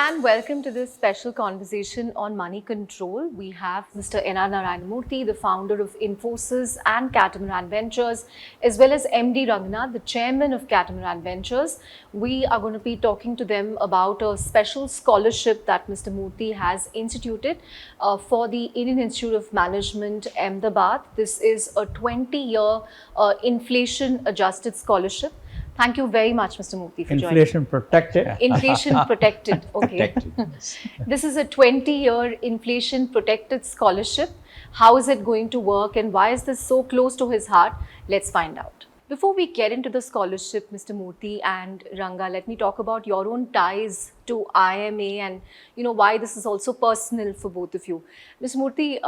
and welcome to this special conversation on Moneycontrol. We have Mr. NR Narayana Murthy, the founder of Infosys and Catamaran Ventures, as well as MD Ranganath, the chairman of Catamaran Ventures. We are going to be talking to them about a special scholarship that Mr. Murthy has instituted for the Indian Institute of Management, Ahmedabad. This is a 20-year inflation-adjusted scholarship. Thank you very much, Mr. Murthy, for joining. Inflation protected. Inflation protected. Okay. Protected. This is a 20-year inflation protected scholarship. How is it going to work and why is this so close to his heart? Let's find out. Before we get into the scholarship, Mr. Murthy and Ranga, let me talk about your own ties to IIMA and why this is also personal for both of you. Mr. Murthy,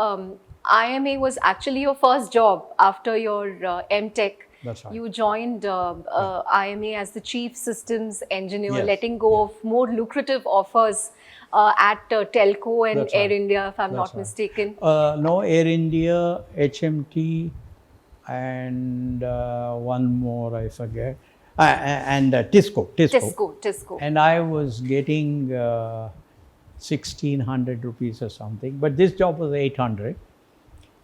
IIMA was actually your first job after your MTech. That's right. You joined IIMA as the chief systems engineer, Yes. letting go of more lucrative offers at Telco and That's Air right. India, if I'm That's not right. mistaken. No, Air India, HMT, and one more I forget, and Tisco. Tisco. And I was getting 1,600 rupees or something, but this job was 800.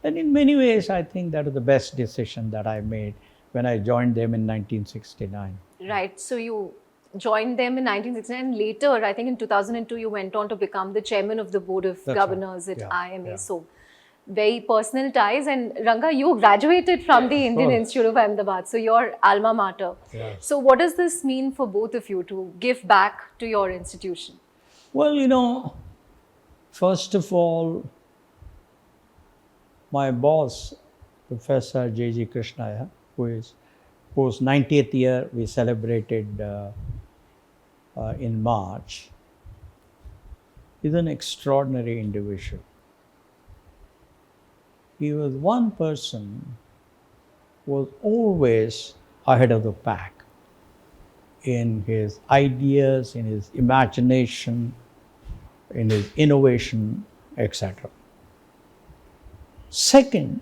And in many ways, I think that was the best decision that I made when I joined them in 1969. Right. So you joined them in 1969. Later, I think in 2002, you went on to become the chairman of the board of That's governors right. at Yeah, IIMA. yeah. So very personal ties. And Ranga, you graduated from the Indian course. Institute of Ahmedabad. So your alma mater. Yes. So what does this mean for both of you to give back to your institution? Well, first of all, my boss, Professor J.G. Krishnaya, whose 90th year we celebrated in March, is an extraordinary individual. He was one person who was always ahead of the pack in his ideas, in his imagination, in his innovation, etc. Second,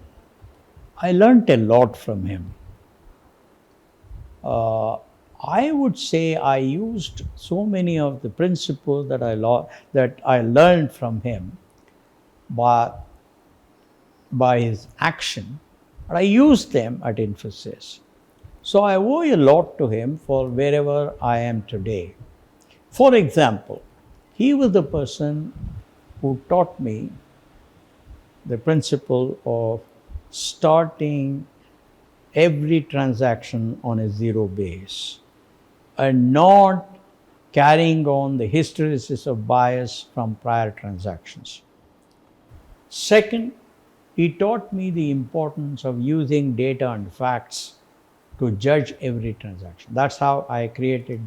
I learnt a lot from him. I would say I used so many of the principles that I learned from him by his action, but I used them at Infosys. So I owe a lot to him for wherever I am today. For example, he was the person who taught me the principle of starting every transaction on a zero base and not carrying on the hysteresis of bias from prior transactions. Second, he taught me the importance of using data and facts to judge every transaction. That's how I created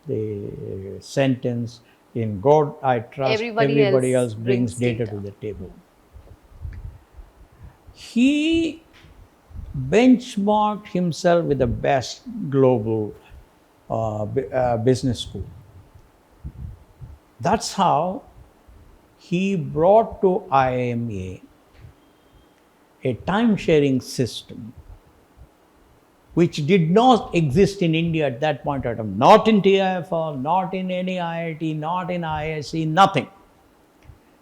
the sentence, "In God I trust, everybody else brings data to the table." He benchmarked himself with the best global business school. That's how he brought to IIMA a time-sharing system which did not exist in India at that point in time. Not in TIFR, not in any IIT, not in ISC, nothing.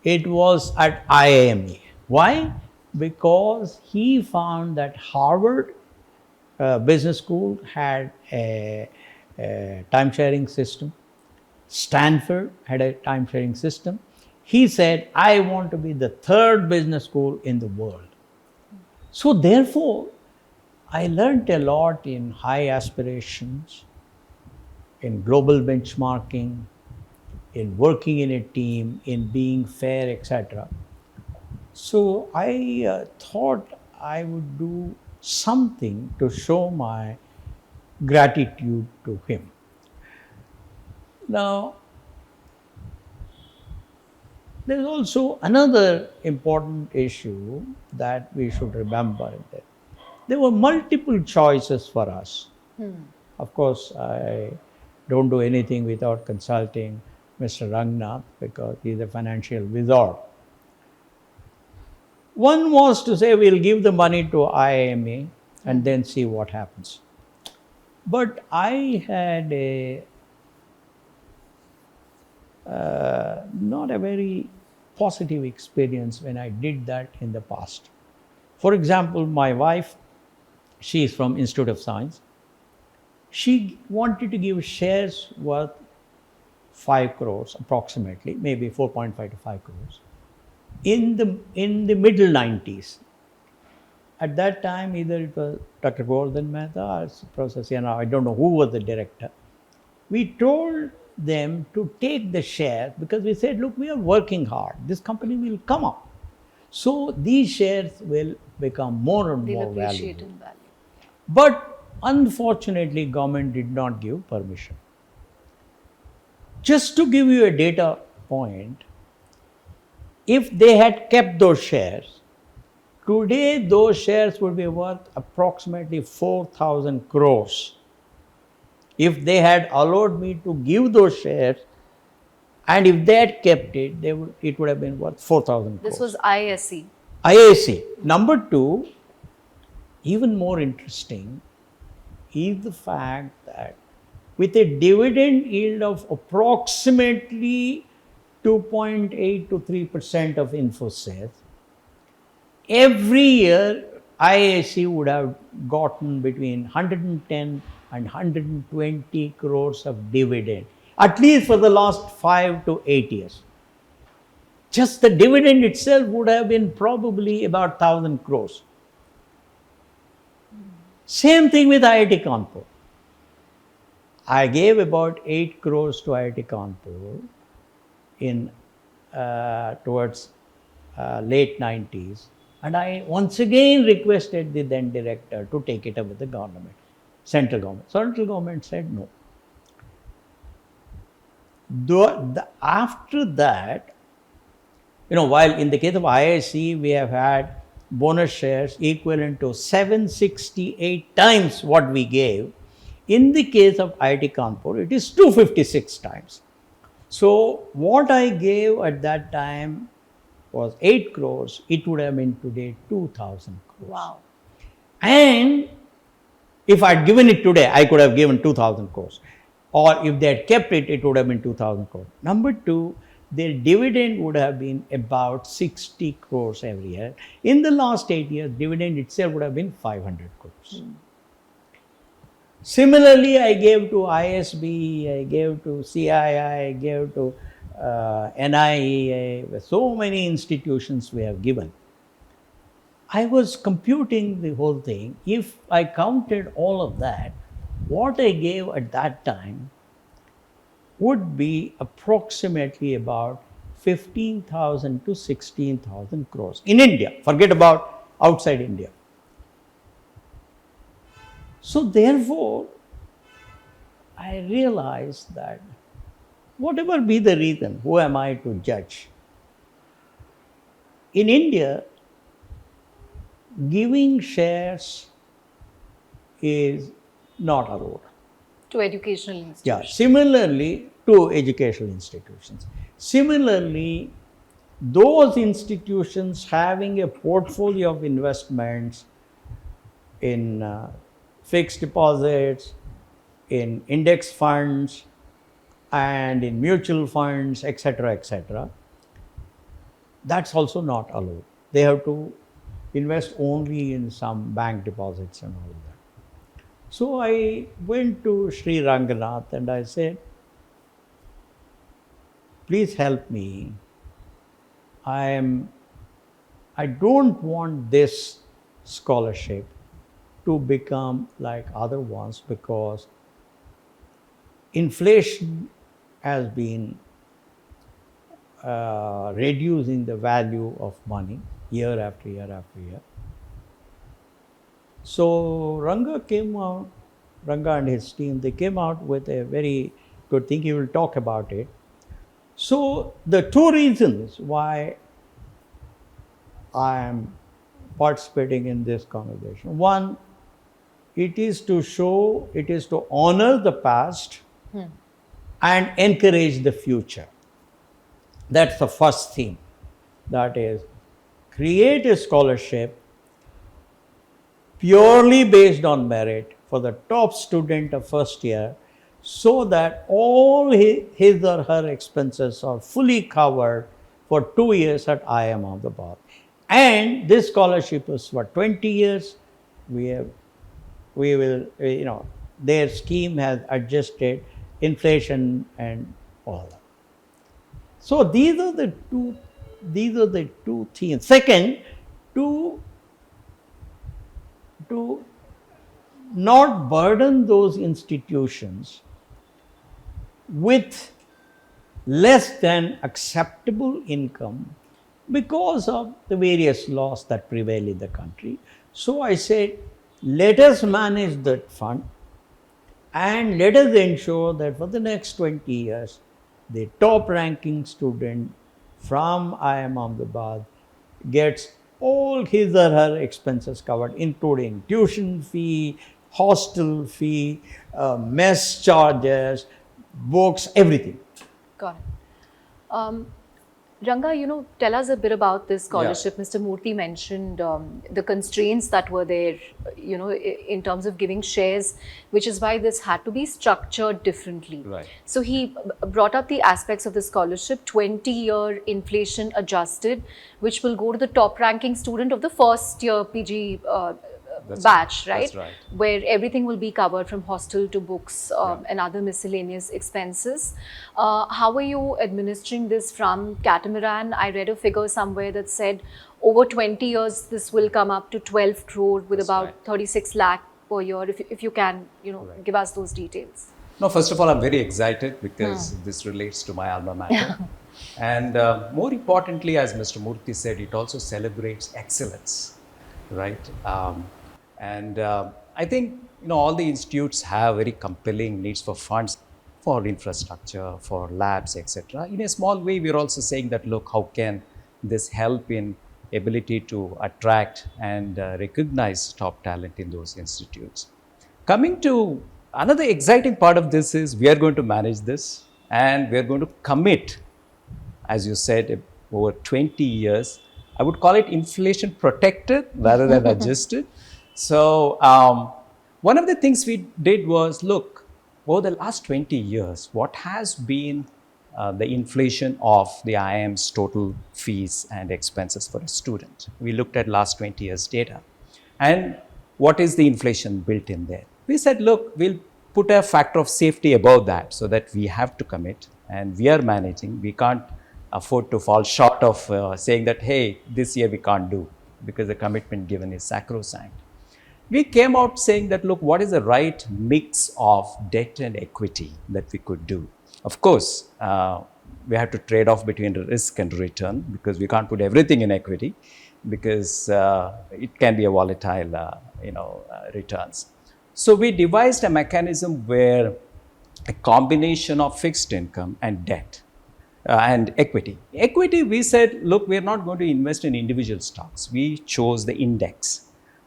It was at IIMA. Why? Because he found that Harvard Business School had a time-sharing system. Stanford had a time-sharing system. He said, I want to be the third business school in the world. So therefore, I learned a lot in high aspirations, in global benchmarking, in working in a team, in being fair, etc. So I thought I would do something to show my gratitude to him. Now, there is also another important issue that we should remember. There were multiple choices for us. Of course, I don't do anything without consulting Mr. Ranganath because he is a financial wizard. One was to say we'll give the money to IIMA and then see what happens. But I had a not a very positive experience when I did that in the past. For example, my wife, she is from Institute of Science. She wanted to give shares worth 5 crores approximately, maybe 4.5 to 5 crores, in the middle 90s. At that time, either it was Dr. Gordon Mehta or Professor Siena, I don't know who was the director. We told them to take the shares because we said, look, we are working hard. This company will come up. So these shares will become more and They'll more appreciate valuable. in value. But unfortunately, government did not give permission. Just to give you a data point, if they had kept those shares, today those shares would be worth approximately 4,000 crores. If they had allowed me to give those shares, and if they had kept it, it would have been worth 4,000 crores. This was ISC. IAC. Number two, even more interesting, is the fact that with a dividend yield of approximately 2.8 to 3% of Infosys, every year IAC would have gotten between 110 and 120 crores of dividend, at least for the last 5 to 8 years. Just the dividend itself would have been probably about 1,000 crores. Same thing with IIT Kanpur. I gave about 8 crores to IIT Kanpur in towards late 90s, and I once again requested the then director to take it up with the government, central government. Central government said no. After that, while in the case of IIC we have had bonus shares equivalent to 768 times what we gave, in the case of IIT Kanpur it is 256 times. So what I gave at that time was 8 crores, it would have been today 2,000 crores. Wow. And if I had given it today, I could have given 2,000 crores. Or if they had kept it, it would have been 2,000 crores. Number two, their dividend would have been about 60 crores every year. In the last 8 years, dividend itself would have been 500 crores. Similarly, I gave to ISB, I gave to CII, I gave to NIA, so many institutions we have given. I was computing the whole thing. If I counted all of that, what I gave at that time would be approximately about 15,000 to 16,000 crores in India. Forget about outside India. So therefore, I realized that whatever be the reason, who am I to judge? In India, giving shares is not allowed. To educational institutions. Yeah, similarly to educational institutions. Similarly, those institutions having a portfolio of investments in fixed deposits, in index funds, and in mutual funds, etc., that's also not allowed. They have to invest only in some bank deposits and all that. So I went to Sri Ranganath and I said, please help me. I don't want this scholarship to become like other ones, because inflation has been reducing the value of money year after year after year. So Ranga and his team, they came out with a very good thing. He will talk about it. So the two reasons why I am participating in this conversation. One, it is to honor the past and encourage the future. That's the first thing. That is, create a scholarship purely based on merit for the top student of first year, so that all his or her expenses are fully covered for 2 years at IIM Ahmedabad. And this scholarship is for 20 years. We will, their scheme has adjusted inflation and all that. So these are the two themes. Second, to not burden those institutions with less than acceptable income because of the various laws that prevail in the country. So I said, let us manage that fund and let us ensure that for the next 20 years, the top ranking student from IIM Ahmedabad gets all his or her expenses covered, including tuition fee, hostel fee, mess charges, books, everything. Got it. Ranga, tell us a bit about this scholarship. Mr. Murthy mentioned the constraints that were there, in terms of giving shares, which is why this had to be structured differently. Right. So he brought up the aspects of the scholarship, 20-year inflation adjusted, which will go to the top ranking student of the first year PG batch, right? That's right. Where everything will be covered from hostel to books and other miscellaneous expenses. How are you administering this from Catamaran? I read a figure somewhere that said over 20 years, this will come up to 12 crore with That's about right. 36 lakh per year. If you can, Right. give us those details. No, first of all, I'm very excited because this relates to my alma mater. And more importantly, as Mr. Murthy said, it also celebrates excellence, right? I think, all the institutes have very compelling needs for funds for infrastructure, for labs, etc. In a small way, we're also saying that, look, how can this help in ability to attract and recognize top talent in those institutes? Coming to another exciting part of this is we are going to manage this and we are going to commit, as you said, over 20 years. I would call it inflation protected rather than adjusted. So one of the things we did was, look, over the last 20 years, what has been the inflation of the IIM's total fees and expenses for a student? We looked at last 20 years data. And what is the inflation built in there? We said, look, we'll put a factor of safety above that so that we have to commit and we are managing. We can't afford to fall short of saying that, hey, this year we can't do, because the commitment given is sacrosanct. We came out saying that, look, what is the right mix of debt and equity that we could do? Of course, we have to trade off between risk and return, because we can't put everything in equity, because it can be a volatile, returns. So we devised a mechanism where a combination of fixed income and debt and equity. Equity, we said, look, we're not going to invest in individual stocks. We chose the index.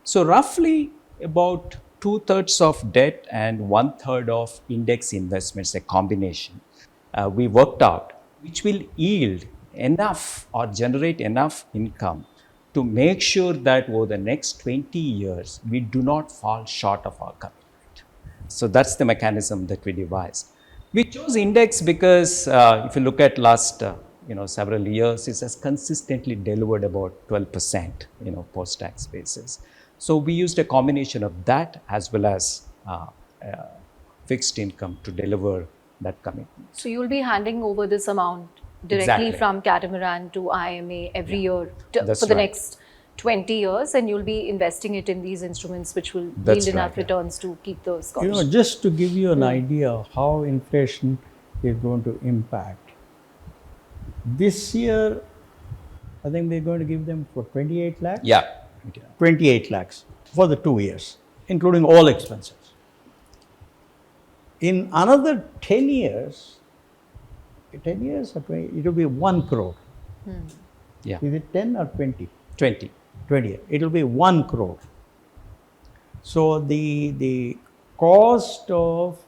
So roughly about 2/3 of debt and 1/3 of index investments, a combination, we worked out, which will yield enough or generate enough income to make sure that over the next 20 years, we do not fall short of our commitment. So that's the mechanism that we devised. We chose index because if you look at last several years, it has consistently delivered about 12%, post-tax basis. So we used a combination of that as well as fixed income to deliver that commitment. So you'll be handing over this amount directly Exactly. from Catamaran to IIMA every year That's for the right. next 20 years, and you'll be investing it in these instruments which will That's yield enough right, yeah. returns to keep the scholarship. Just to give you an idea of how inflation is going to impact. This year, I think we're going to give them for 28 lakhs. Yeah. 28 lakhs for the 2 years, including all expenses. In another 10 years, 10 years or 20, it will be 1 crore. Yeah. Is it 10 or 20? 20. 20. It will be 1 crore. So the cost of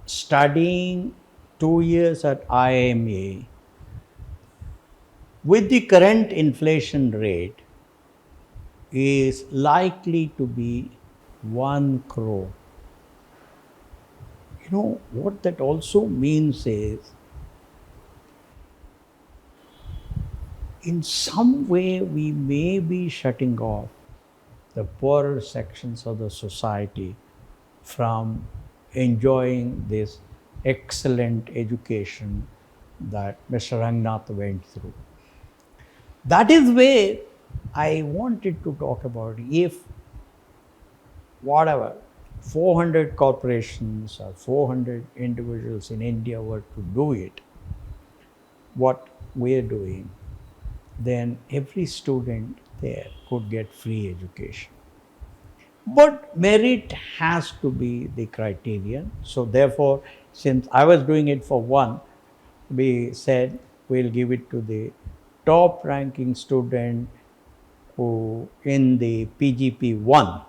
studying 2 years at IIMA with the current inflation rate is likely to be 1 crore. what that also means is, in some way, we may be shutting off the poorer sections of the society from enjoying this excellent education that Mr. Ranganath went through. That is where I wanted to talk about, if whatever 400 corporations or 400 individuals in India were to do it, what we're doing, then every student there could get free education. But merit has to be the criterion. So therefore, since I was doing it for one, we said we'll give it to the top ranking student who in the PGP 1.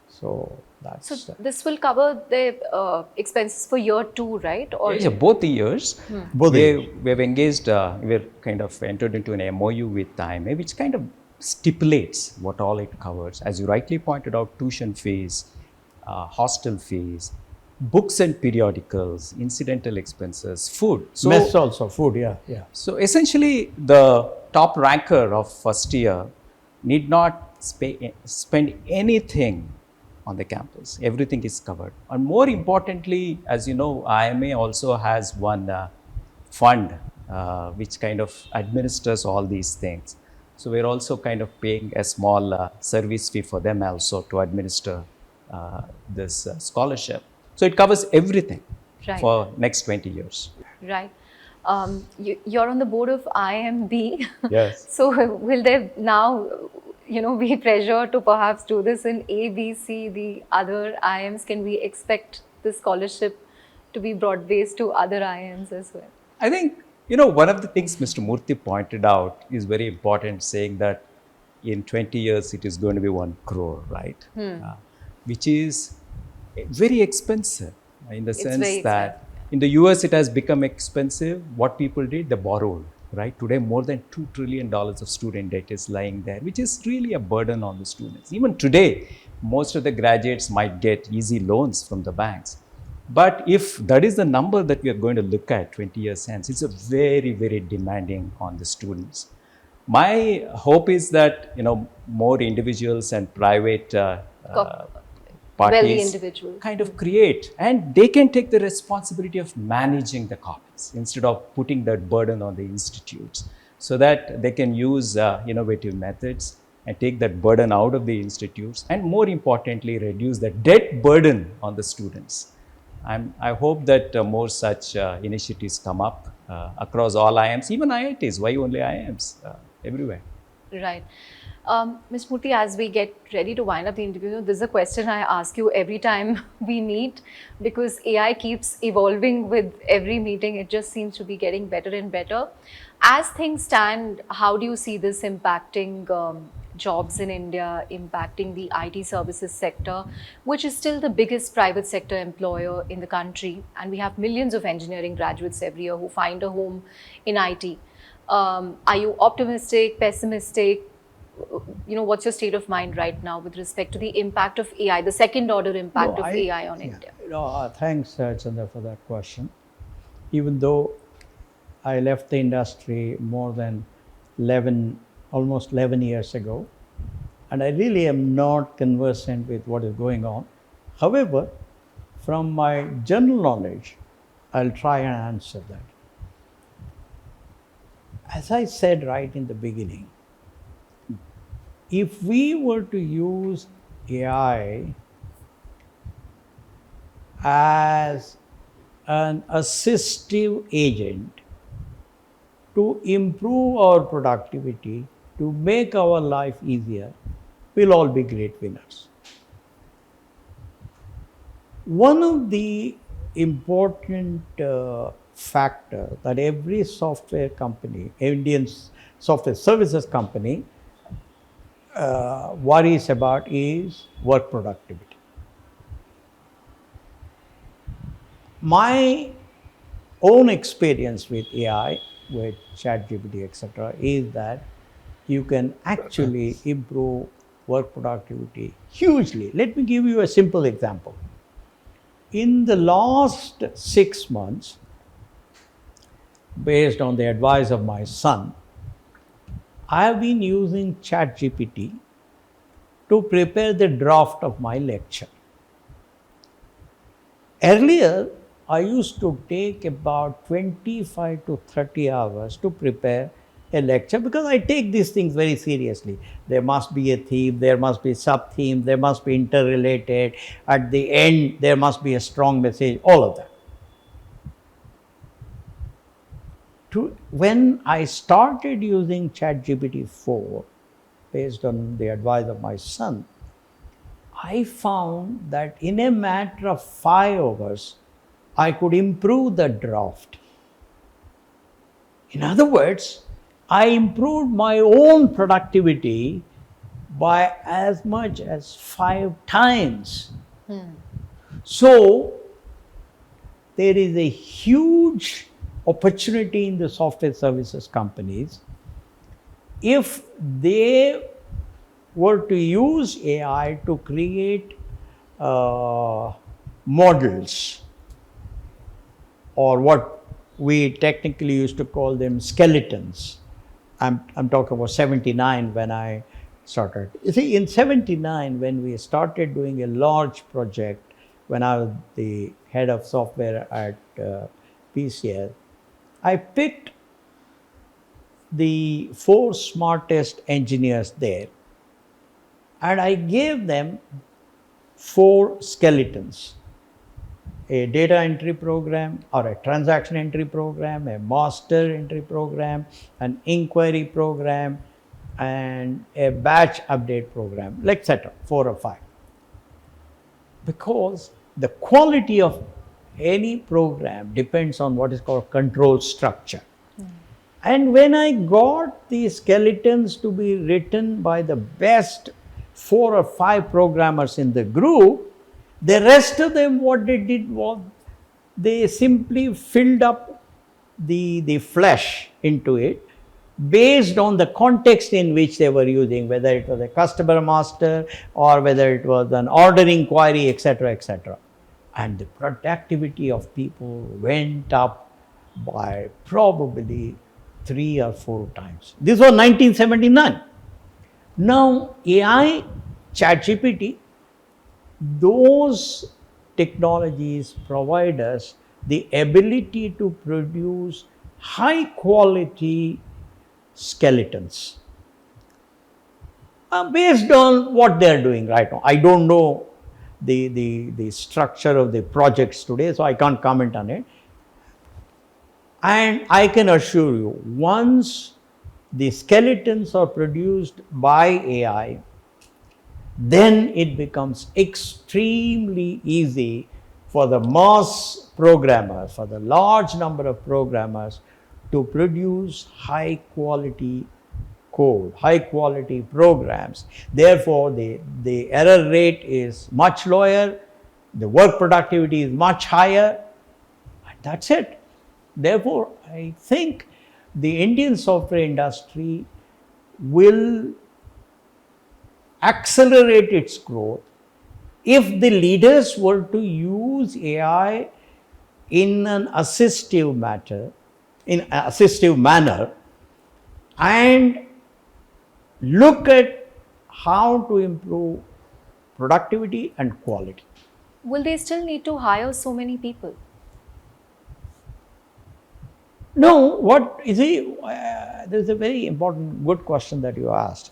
So that's... So this will cover the expenses for year 2, right? Or Yeah, both the years. Both the years. We've engaged, we're kind of entered into an MOU with IIMA, which kind of stipulates what all it covers. As you rightly pointed out, tuition fees, hostel fees, books and periodicals, incidental expenses, food. So, mess also, food, yeah. So essentially, the top ranker of first year need not spend anything on the campus. Everything is covered. And more importantly, as you know, IIMA also has one fund which kind of administers all these things. So we're also kind of paying a small service fee for them also to administer this scholarship. So it covers everything for next 20 years. Right. You're on the board of IMB. Yes. So will there now, be pressure to perhaps do this in A, B, C, the other IIMs? Can we expect the scholarship to be broad-based to other IIMs as well? I think, one of the things Mr. Murthy pointed out is very important, saying that in 20 years it is going to be 1 crore, right? Which is very expensive in the sense that in the US it has become expensive. What people did, they borrowed, right? Today more than $2 trillion of student debt is lying there, which is really a burden on the students. Even today, most of the graduates might get easy loans from the banks. But if that is the number that we are going to look at 20 years hence, it's a very, very demanding on the students. My hope is that, more individuals and private parties kind of create, and they can take the responsibility of managing the copies instead of putting that burden on the institutes, so that they can use innovative methods and take that burden out of the institutes, and more importantly, reduce the debt burden on the students. I hope that more such initiatives come up across all IIMs, even IITs. Why only IIMs? Everywhere. Right. Ms. Murthy, as we get ready to wind up the interview, this is a question I ask you every time we meet, because AI keeps evolving with every meeting. It just seems to be getting better and better. As things stand, how do you see this impacting jobs in India, impacting the IT services sector, which is still the biggest private sector employer in the country? And we have millions of engineering graduates every year who find a home in IT. Are you optimistic, pessimistic? What's your state of mind right now with respect to the impact of AI, the second order impact of AI on India? Thanks, Chandra, for that question. Even though I left the industry more than almost 11 years ago, and I really am not conversant with what is going on. However, from my general knowledge, I'll try and answer that. As I said right in the beginning, if we were to use AI as an assistive agent to improve our productivity, to make our life easier, we'll all be great winners. One of the important factor that every software company, Indian software services company, worries about is work productivity. My own experience with AI, with ChatGPT, etc., is that you can actually improve work productivity hugely. Let me give you a simple example. In the last 6 months, based on the advice of my son, I have been using ChatGPT to prepare the draft of my lecture. Earlier, I used to take about 25 to 30 hours to prepare a lecture because I take these things very seriously. There must be a theme, there must be sub-theme, there must be interrelated. At the end, there must be a strong message, all of that. When I started using ChatGPT 4, based on the advice of my son, I found that in a matter of 5 hours, I could improve the draft. In other words, I improved my own productivity by as much as 5 times. So, there is a huge opportunity in the software services companies if they were to use AI to create models, or what we technically used to call them skeletons. I'm talking about 79 when I started. You see, in 79, when we started doing a large project, when I was the head of software at PCL, I picked the 4 smartest engineers there and I gave them 4 skeletons: a data entry program or a transaction entry program, a master entry program, an inquiry program, and a batch update program, etc., 4 or 5. Because the quality of any program depends on what is called control structure. And when I got the skeletons to be written by the best 4 or 5 programmers in the group, the rest of them, what they did was they simply filled up the flesh into it based on the context in which they were using, whether it was a customer master or whether it was an order inquiry, etc., etc. And the productivity of people went up by probably 3 or 4 times. This was 1979. Now, AI, ChatGPT, those technologies provide us the ability to produce high quality skeletons based on what they are doing right now. I don't know the structure of the projects today, so I can't comment on it. And I can assure you, once the skeletons are produced by AI, then it becomes extremely easy for the mass programmers, for the large number of programmers, to produce high quality code, high quality programs. Therefore, the error rate is much lower, the work productivity is much higher, and that's it. Therefore, I think the Indian software industry will accelerate its growth if the leaders were to use AI in an assistive manner and look at how to improve productivity and quality. Will they still need to hire so many people? No, what you see, there's a very important, good question that you asked.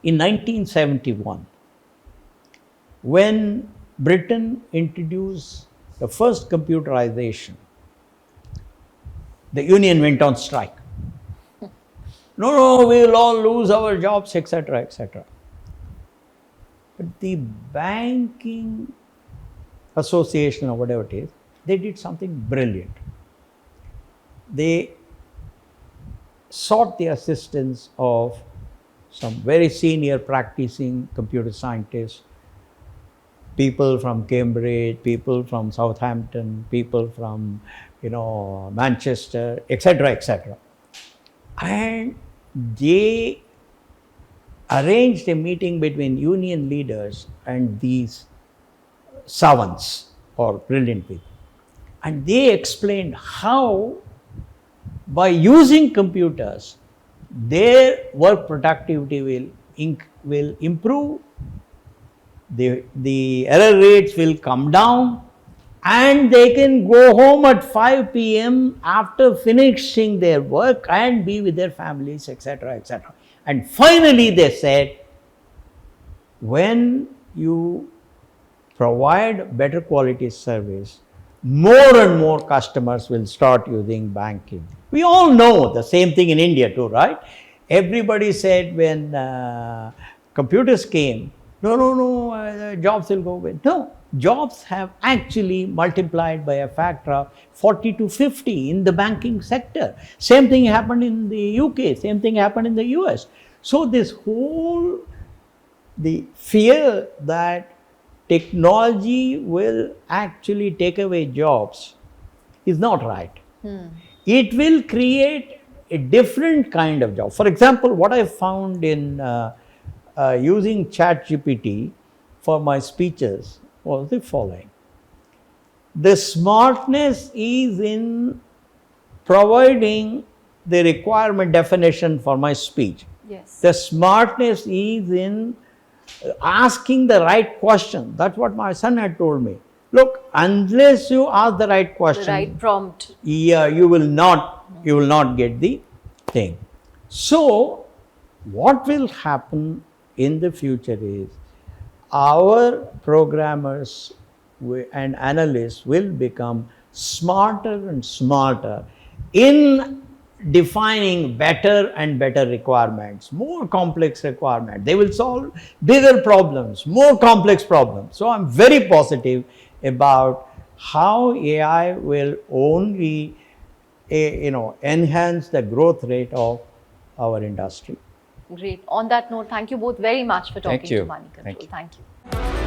In 1971, when Britain introduced the first computerization, the union went on strike. No, we will all lose our jobs, etc., etc. But the banking association or whatever it is, they did something brilliant. They sought the assistance of some very senior practicing computer scientists, people from Cambridge, people from Southampton, people from Manchester, etc., etc. And they arranged a meeting between union leaders and these savants, or brilliant people. And they explained how by using computers, their work productivity will improve, the error rates will come down, and they can go home at 5 p.m. after finishing their work and be with their families, etc., etc. And finally they said, when you provide better quality service, more and more customers will start using banking. We all know the same thing in India too, right? Everybody said when computers came, no, jobs will go away. No, jobs have actually multiplied by a factor of 40 to 50 in the banking sector. Same thing happened in the UK, same thing happened in the US. So this whole, the fear that technology will actually take away jobs is not right. It will create a different kind of job. For example, what I found in using ChatGPT for my speeches was the following. The smartness is in providing the requirement definition for my speech. Yes. The smartness is in asking the right question. That's what my son had told me. Look, unless you ask the right question, The right prompt. yeah, you will not get the thing. So what will happen in the future is our programmers and analysts will become smarter and smarter in defining better and better requirements, more complex requirements. They will solve bigger problems, more complex problems. So I'm very positive about how AI will only enhance the growth rate of our industry. Great. On that note, thank you both very much for talking Thank you. to Moneycontrol. Thank you. Thank you.